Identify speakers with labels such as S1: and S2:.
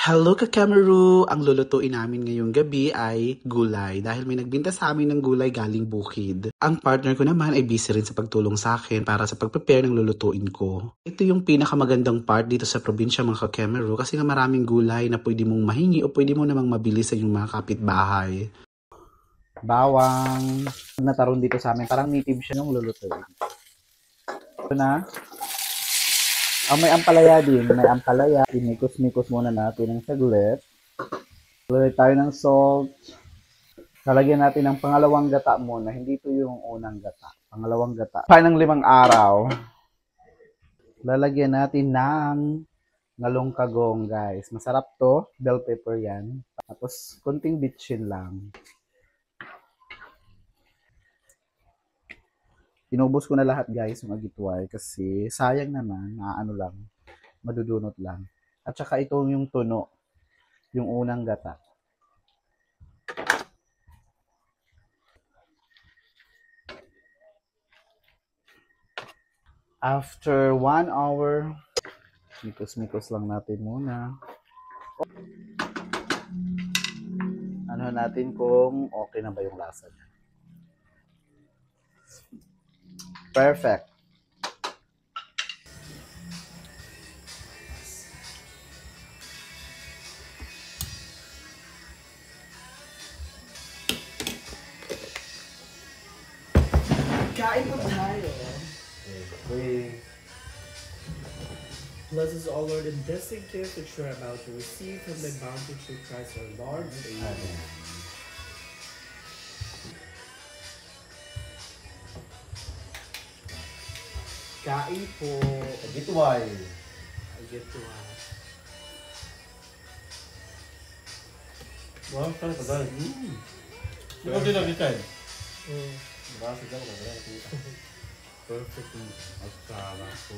S1: Hello Kakamaru! Ang lulutuin namin ngayong gabi ay gulay dahil may nagbinta sa amin ng gulay galing bukid. Ang partner ko naman ay busy rin sa pagtulong sa akin para sa pag-prepare ng lulutuin ko. Ito yung pinakamagandang part dito sa probinsya mga Kakamaru kasi nga maraming gulay na pwede mong mahingi o pwede mo namang mabili sa inyong mga kapitbahay. Bawang nataron dito sa amin, parang native siya yung lulutuin. Ito na. May ampalaya din. May ampalaya. Inikos-mikos muna natin ng saglit. Lalagay tayo ng salt. Lalagyan natin ng pangalawang gata muna. Hindi ito yung unang gata. Pangalawang gata. Pa ng 5 araw. Lalagyan natin ng ngalong kagong, guys. Masarap to. Bell pepper yan. Tapos, konting bitchin lang. Inubos ko na lahat guys yung agitway kasi sayang naman, lang, madudunot lang. At saka ito yung tuno, yung unang gata. After 1 hour, mikos-mikos lang natin muna. Ano natin kung okay na ba yung lasa niya. Perfect. Kain po tayo.
S2: Bless us, O Lord, in this gift which you are about to receive from the bounty through Christ our Lord. Amen. Kain po.
S3: Agitway.
S2: Agitway.
S3: Wow, saan ka dahil? Hindi ko din nagitan. Marasa dyan ka dahil.
S2: Perfect. At sarap po.